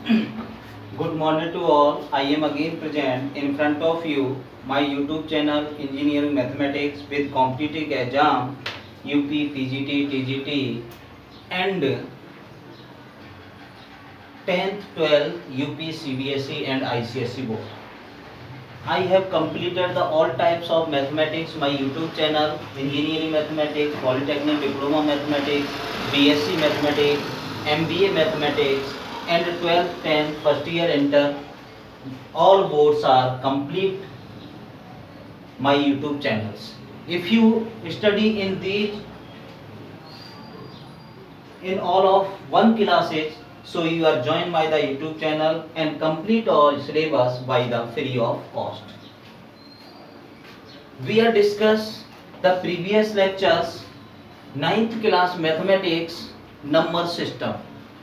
Good morning to all. I am again present in front of you my YouTube channel Engineering Mathematics with competitive exam UP, PGT, TGT and 10th, 12th UP, CBSE and ICSE board. I have completed the all types of mathematics my YouTube channel Engineering Mathematics, Polytechnic Diploma Mathematics, BSc Mathematics, MBA Mathematics and 12th, 10th first year enter all boards are complete my YouTube channels. If you study in these in all of one classes, so you are joined by the YouTube channel and complete all syllabus by the free of cost. We are discuss the previous lectures ninth class mathematics number system.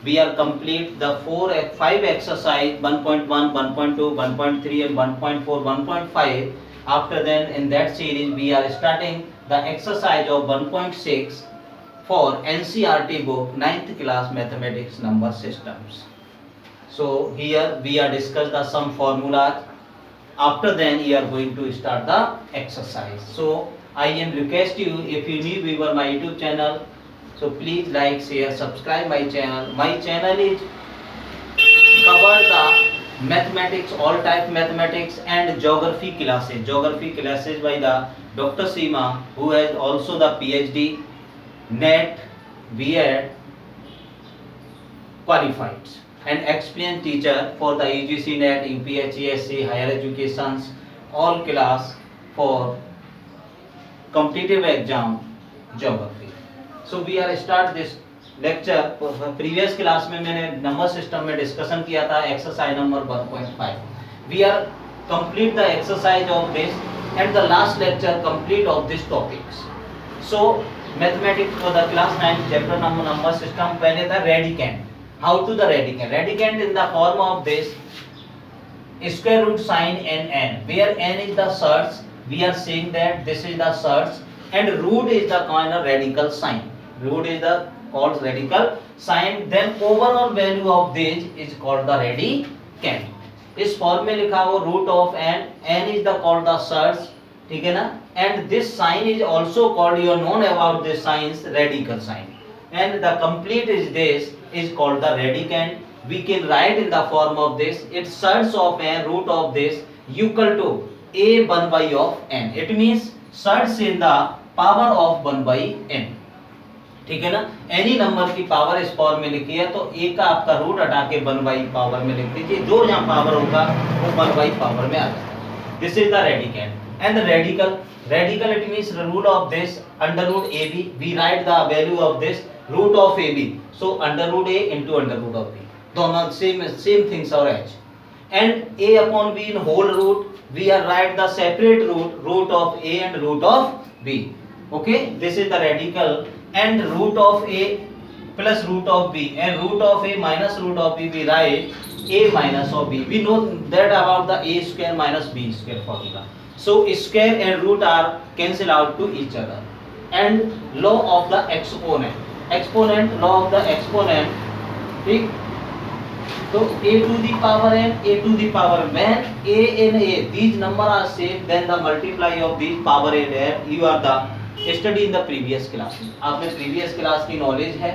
We are complete the 5 exercise 1.1, 1.2, 1.3 and 1.4, 1.5. After then in that series we are starting the exercise of 1.6 for NCERT book ninth class mathematics number systems. So here we are discuss the some formulas. After then you are going to start the exercise. So I am request you, if you new viewer my YouTube channel, so please like, share, subscribe my channel. My channel is cover the mathematics, all type mathematics and geography classes. Geography classes by the Dr. Seema, who has also the PhD, NET, B.Ed qualified and experienced teacher for the UGC NET, UPHESC, higher educations, all class for competitive exam geography. So we are start this lecture. previous class में मैंने number system में discussion किया था exercise number 1.5. we are complete the exercise of this and the last lecture complete of this topics. so mathematics for the class 9 chapter number system. पहले था radicand. How to the radicand? Radicand in the form of this square root sign n, where n is the surds. We are saying that this is the surds and root is the kind of radical sign. Root is the called radical sign. Then overall value of this is called the radicand. इस form में लिखा हो root of n is the called the surds, ठीक है ना? And this sign is also called, you are known about this signs, radical sign. And the complete is this is called the radicand. We can write in the form of this, its surds of n, root of this equal to a 1 by of n. It means surds in the power of 1 by n. ठीक है ना? Any number की power इस form में लिखी है तो a का आपका रूट हटा के 1 by पावर में लिख दीजिए. जो यहाँ पावर होगा वो 1 by पावर में आ जाएगा. This is the radicand and the radical it means root of this under root ab. We write the value of this root of ab. So under root a into under root of b. दोनों same things और h. and a upon b in whole root, we are write the separate root of a and root of b. Okay, this is the radical. And root of a plus root of b and root of a minus root of b, we write a minus of b. We know that about the a square minus b square formula. So square and root are cancel out to each other. And law of the exponent, law of the exponent, ठीक. So a to the power n, a to the power n. When a and a these number are same, then the multiply of these power n. You are the study in the previous class. आपने previous class की knowledge है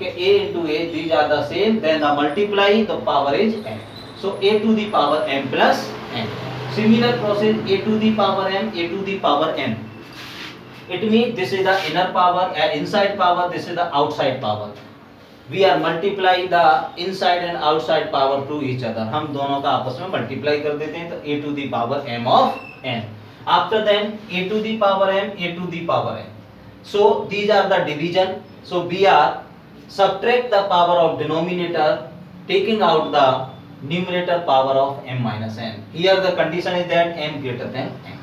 कि a into a these are the same, then the multiply the power is n. So a to the power m plus n. Similar process a to the power m, a to the power n. It means this is the inner power, inside power, this is the outside power. We are multiply the inside and outside power to each other. हम दोनों का आपस में multiply कर देते हैं तो a to the power m of n. After then a to the power m, a to the power n. So these are the division. So we are subtract the power of denominator, taking out the numerator power of m minus n. Here the condition is that m greater than n.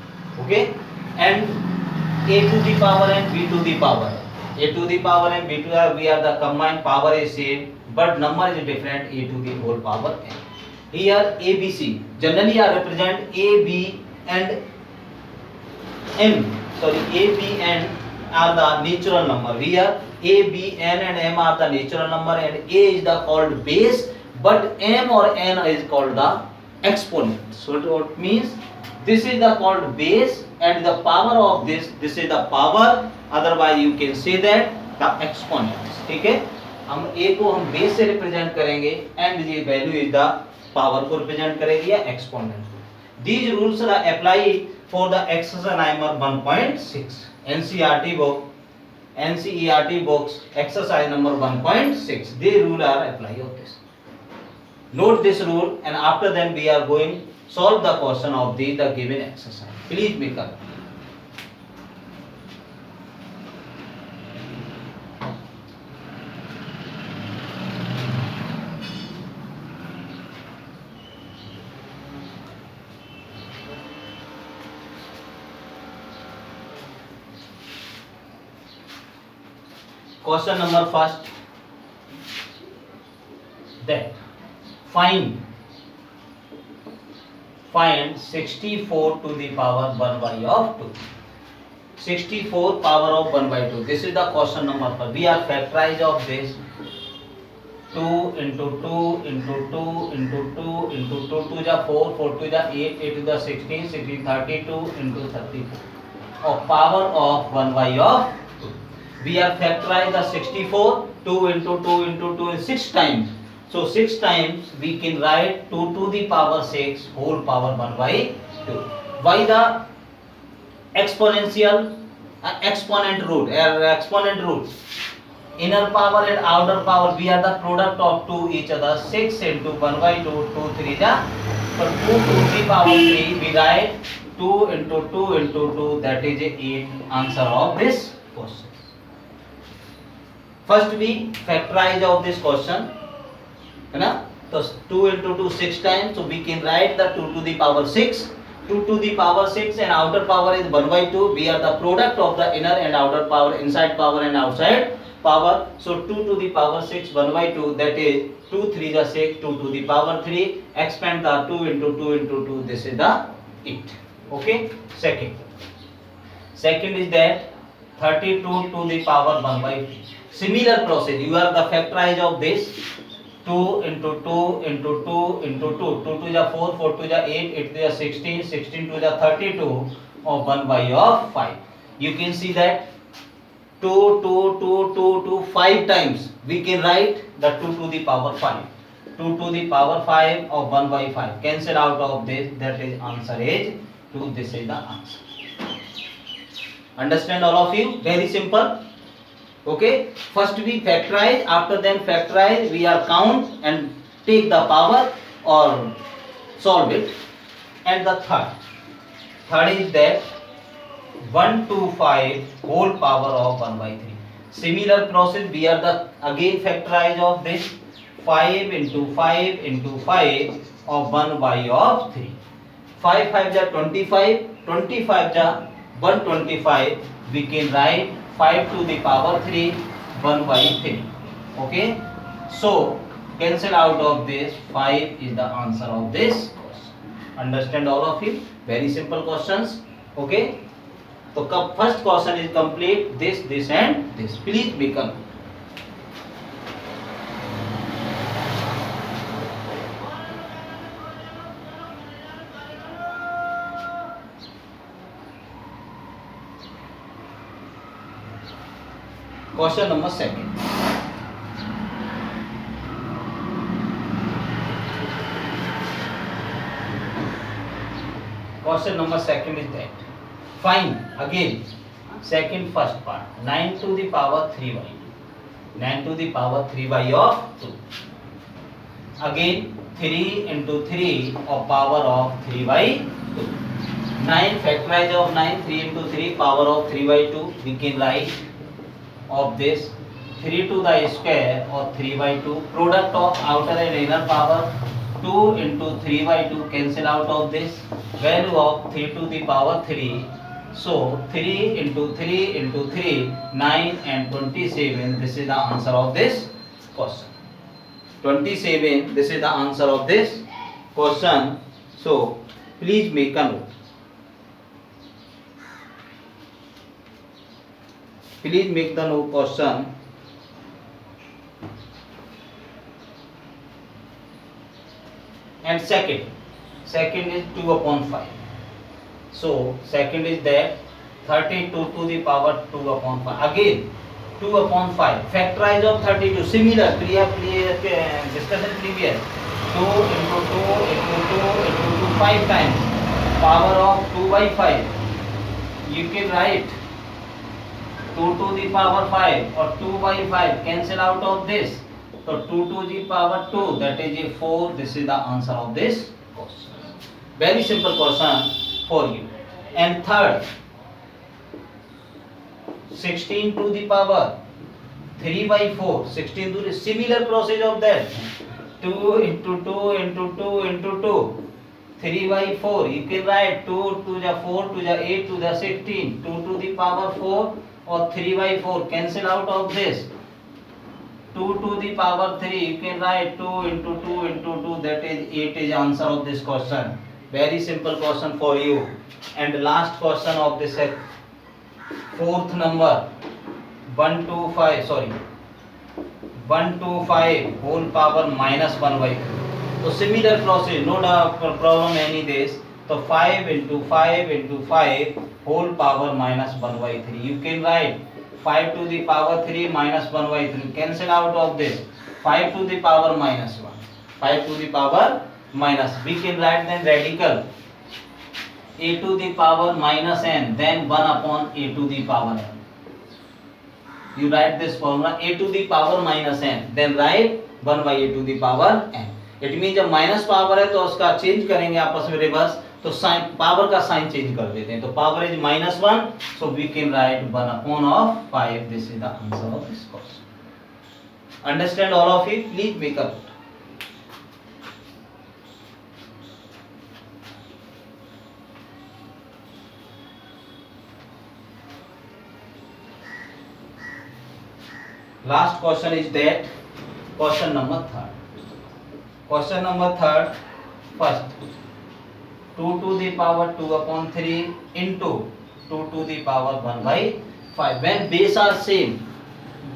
Okay, and a to the power n, b to the power n. A to the power n, b to the, we are the combined power is same but number is different, a to the whole power n. Here a b c generally are represent a b and m, sorry, a b n are the natural number. Here a b n and m are the natural number and a is the called base. but m or n is called the exponent. So what means this is the called base and the power of this is the power, otherwise you can say that the exponent. ठीक है, हम a को हम base से represent करेंगे and ये value is the power को represent करेगी या exponent. These rules are applied for the exercise number 1.6 NCERT books exercise number 1.6. The rule are applied of this. Note this rule and after then we are going solve the question of the given exercise. Please make up. Question number first, that find 64 to the power 1 by of 2. 64 power of 1 by 2. This is the question number 1. We are factorize of this 2 into 2 into 2 into 2 into 2 to the 4, 4 to the 8, 8 to the 16, 16 32 into 34 of power of 1 by of 2. We are factorize the 64, 2 into 2 into 2 is 6 times. So 6 times we can write 2 to the power 6 whole power 1 by 2. Why the exponential exponent root? Exponent root. Inner power and outer power, we are the product of two each other. 6 into 1 by 2, 2 3 ja. So 2 to the power 3, we write 2 into 2 into 2, that is 8 answer of this question. First we factorize of this question. है ना, तो 2 into 2 6 times, so we can write the 2 to the power 6. 2 to the power 6 and outer power is 1 by 2. We are the product of the inner and outer power, inside power and outside power. So 2 to the power 6 1 by 2, that is 2 3 is 6, 2 to the power 3. Expand the 2 into 2 into 2. This is the 8. Okay. Second is that 32 to the power 1 by 3. Similar process. You are the factorize of this. 2 into 2 into 2 into 2, 2 to the 4, 4 to the 8, 8 to the 16, 16 to the 32 of 1 by of 5. You can see that 2, 2, 2, 2, 2, 5 times we can write the 2 to the power 5. 2 to the power 5 of 1 by 5. Cancel out of this, that is answer is 2. This is the answer. Understand all of you? Very simple. Okay, first we factorize, after then factorize we are count and take the power or solve it. And the third is that 1 to 5 whole power of 1 by 3. Similar process, we are the again factorize of this 5 into 5 into 5 of 1 by of 3. 5 5 ja 25, 25 ja 125. We can write 5 to the power 3 1 by 3. Okay, so cancel out of this, 5 is the answer of this question. Understand all of you? Very simple questions. Okay, so first question is complete. This and this. Please become. Question number second. Question number second is that find again second first part 9 to the power 3 by 2. 9 to the power 3 by of 2. Again 3 into 3 of power of 3 by 2. 9 factorize of 9, 3 into 3 power of 3 by 2. We can write of this 3 to the square or 3 by 2, product of outer and inner power 2 into 3 by 2, cancel out of this, value of 3 to the power 3. So 3 into 3 into 3, 9 and 27. This is the answer of this question. 27. This is the answer of this question. So please make a note. Please make the note question. And second is 2 upon 5. So second is that 32 to the power 2 upon 5. Again 2 upon 5. Factorize of 32. Similar. Discussion previous. 2 into 2 into 2 into 2 5 times. Power of 2 by 5. You can write 2 to the power 5 or 2 by 5. Cancel out of this. So 2 to the power 2. That is a 4. This is the answer of this question. Very simple question for you. And third, 16 to the power 3 by 4. 16 to the similar process of that. 2 into 2 into 2 into 2. 3 by 4. You can write 2 to the 4 to the 8 to the 16. 2 to the power 4 or 3 by 4. Cancel out of this. 2 to the power 3. You can write 2 into 2 into 2. That is 8 is answer of this question. Very simple question for you. And last question of this set. Fourth number 1 to 5. Sorry. 1 to 5 whole power minus 1 by 3. So similar process, no problem any this. So 5 into 5 into 5 whole power minus 1 by 3. You can write 5 to the power 3 minus 1 by 3. Cancel out of this. 5 to the power minus 1. 5 to the power minus. We can write then radical. A to the power minus n. Then 1 upon a to the power n. You write this formula a to the power minus n. Then write 1 by a to the power n. It mean जब minus power है तो उसका change करेंगे आपस में reverse, तो sign power का sign change कर देते हैं. तो power is -1, so we can write 1 upon of 5. This is the answer of this question. Understand all of you? Please make up. Last question is that question number 3. Question number 3, first 2 to the power 2 upon 3 into 2 to the power 1 by 5. When base are same,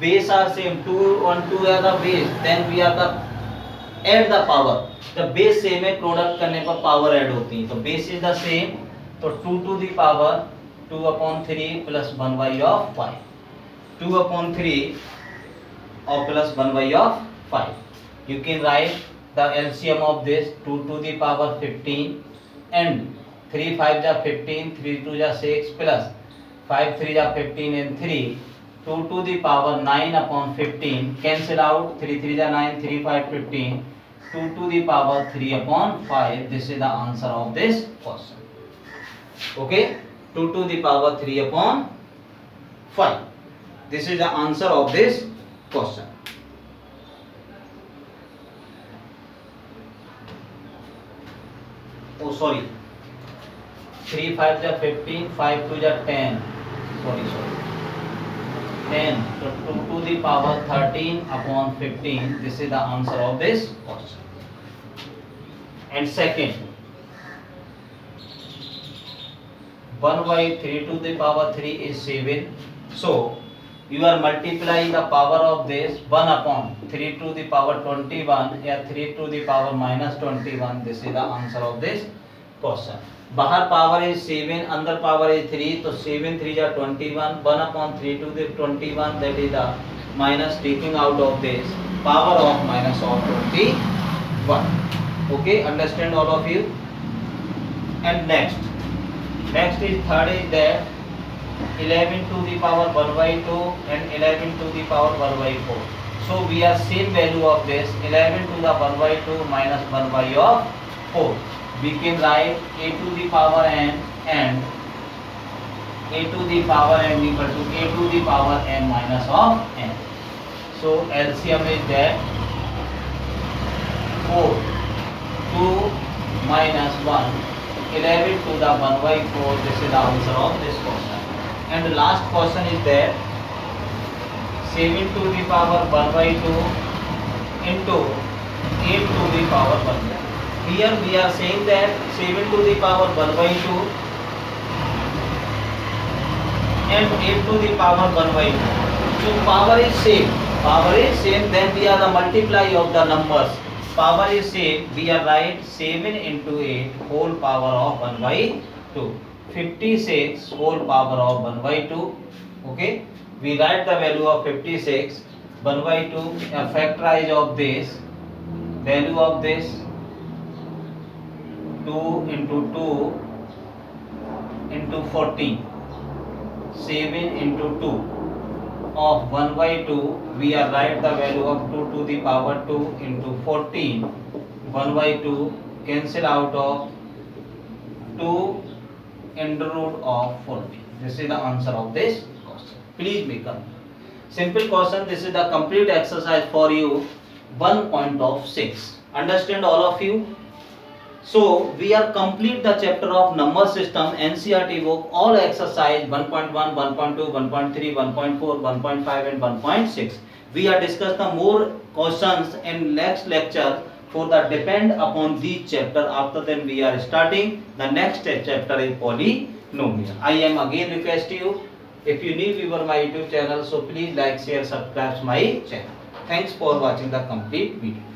2 on 2 are the base, then we are the add the power. जब base same है product करने पर power add होती है. तो base is the same, तो 2 to the power 2 upon 3 plus 1 by of 5. 2 upon 3 or plus 1 by of 5. You can write the LCM of this 2 to the power 15 and 3 5 are 15, 3 2 are 6 plus 5 3 are 15 and 3 2 to the power 9 upon 15. Cancel out. 3 3 are 9, 3 5 15. 2 to the power 3 upon 5. This is the answer of this question. Okay, 2 to the power 3 upon 5. This is the answer of this question. Oh sorry, 3 5 are 15, 5 2 are 10. Sorry 10. So 2 to the power 13 upon 15. This is the answer of this question. And second, 1 by 3 to the power 3 is 7. So you are multiplying the power of this 1 upon 3 to the power 21 या 3 to the power minus 21. This is the answer of this question. बाहर power is 7, अंदर power is 3, तो 7 3 are 21. 1 upon 3 to the 21, that is the minus taking out of this power of minus of 21. Okay, understand all of you? And next is third is that 11 to the power 1 by 2 and 11 to the power 1 by 4. So we are same value of this 11 to the 1 by 2 minus 1 by of 4. We can write a to the power n and a to the power n equal to a to the power n minus of n. So LCM is that 4 2 minus 1 11 to the 1 by 4. This is the answer of this question. And the last question is that 7 to the power 1 by 2 into 8 to the power 1 by 2. Here we are saying that 7 to the power 1 by 2 and 8 to the power 1 by 2. So power is same, then we are the multiply of the numbers. power is same, we are write 7 into 8 whole power of 1 by 2. 56 whole power of 1 by 2. Okay, we write the value of 56 1 by 2, a factorize of this, value of this 2 into 2 into 14, 7 into 2 of 1 by 2, we are write the value of 2 to the power 2 into 14, 1 by 2 cancel out of 2 under root of 14. This is the answer of this question. Please become simple question. This is the complete exercise for you, 1.6. Understand all of you? So we are complete the chapter of number system NCERT book, all exercise 1.1, 1.2, 1.3, 1.4, 1.5 and 1.6. We are discuss the more questions in next lecture for the depend upon the chapter. After then we are starting the next chapter is polynomial. I am again request you, if you new viewer my YouTube channel, so please like, share, subscribe my channel. Thanks for watching the complete video.